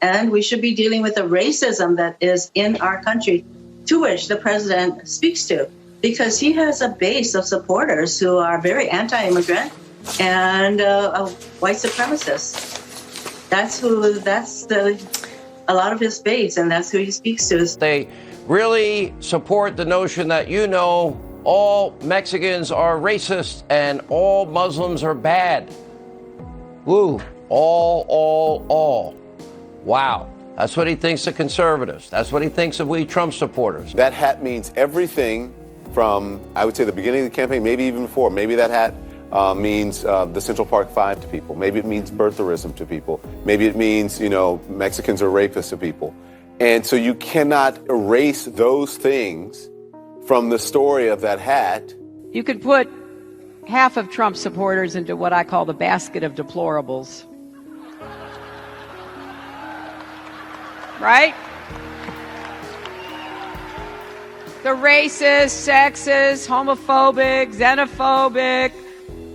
And we should be dealing with the racism that is in our country, to which the president speaks to, because he has a base of supporters who are very anti-immigrant and white supremacists. That's a lot of his base, and that's who he speaks to. They really support the notion that, all Mexicans are racist and all Muslims are bad. Woo, all. Wow. That's what he thinks of conservatives. That's what he thinks of we Trump supporters. That hat means everything from, I would say, the beginning of the campaign, maybe even before. Maybe that hat means the Central Park Five to people. Maybe it means birtherism to people. Maybe it means, Mexicans are rapists to people. And so you cannot erase those things from the story of that hat. You could put half of Trump supporters into what I call the basket of deplorables. Right? The racist, sexist, homophobic, xenophobic,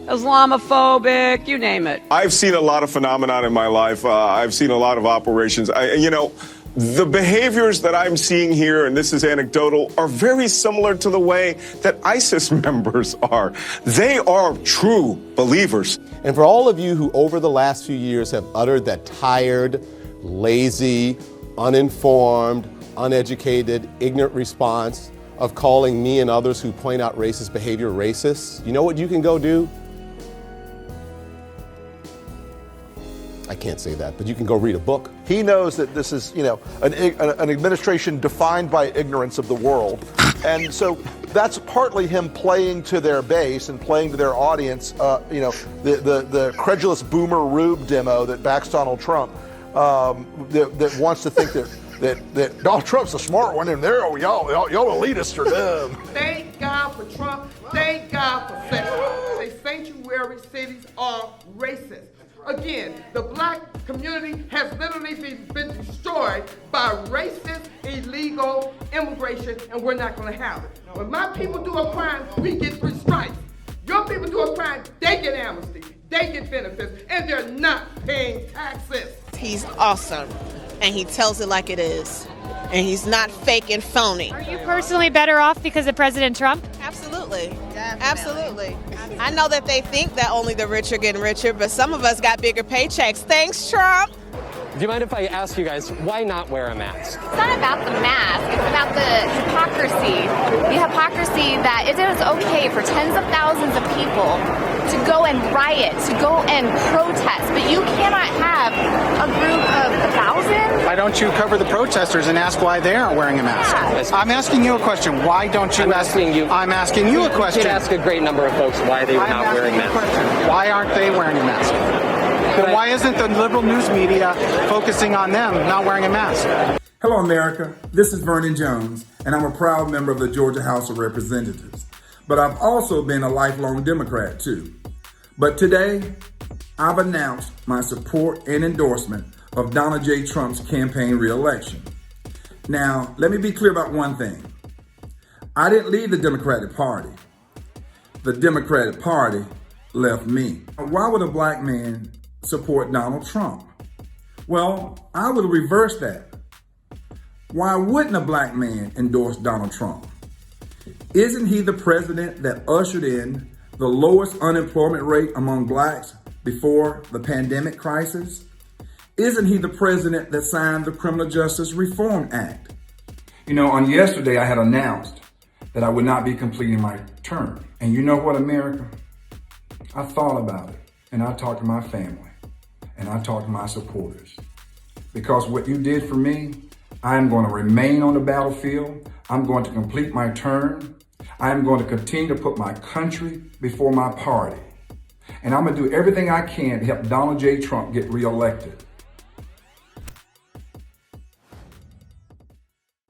Islamophobic, you name it. I've seen a lot of phenomenon in my life. I've seen a lot of operations. The behaviors that I'm seeing here, and this is anecdotal, are very similar to the way that ISIS members are. They are true believers. And for all of you who over the last few years have uttered that tired, lazy, uninformed, uneducated, ignorant response of calling me and others who point out racist behavior racists, you know what you can go do? I can't say that, but you can go read a book. He knows that this is, an administration defined by ignorance of the world. And so that's partly him playing to their base and playing to their audience, the credulous boomer Rube demo that backs Donald Trump, that wants to think that Donald Trump's a smart one, and y'all elitists are dumb. Thank God for Trump. Thank God for sanctuary cities are racist. Again, the black community has literally been destroyed by racist, illegal immigration, and we're not going to have it. When my people do a crime, we get 3 strikes. Your people do a crime, they get amnesty, they get benefits, and they're not paying taxes. He's awesome, and he tells it like it is, and he's not fake and phony. Are you personally better off because of President Trump? Absolutely. Absolutely. I know that they think that only the rich are getting richer, but some of us got bigger paychecks. Thanks, Trump. Do you mind if I ask you guys, why not wear a mask? It's not about the mask. It's about the hypocrisy. The hypocrisy that it is okay for tens of thousands of people to go and riot, to go and protest, but you cannot have a group of 1,000. Why don't you cover the protesters and ask why they aren't wearing a mask? Yeah. I'm asking you a question. Why don't you I'm asking you a question. You did ask a great number of folks why they were not wearing masks. Why aren't they wearing a mask? And why isn't the liberal news media focusing on them not wearing a mask? Hello, America. This is Vernon Jones, and I'm a proud member of the Georgia House of Representatives. But I've also been a lifelong Democrat, too. But today, I've announced my support and endorsement of Donald J. Trump's campaign re-election. Now, let me be clear about one thing. I didn't leave the Democratic Party. The Democratic Party left me. Why would a black man support Donald Trump? Well, I would reverse that. Why wouldn't a black man endorse Donald Trump? Isn't he the president that ushered in the lowest unemployment rate among blacks before the pandemic crisis? Isn't he the president that signed the Criminal Justice Reform Act? On yesterday I had announced that I would not be completing my term. And you know what, America? I thought about it, and I talked to my family, and I talked to my supporters. Because what you did for me, I'm going to remain on the battlefield. I'm going to complete my term. I'm going to continue to put my country before my party. And I'm going to do everything I can to help Donald J. Trump get reelected.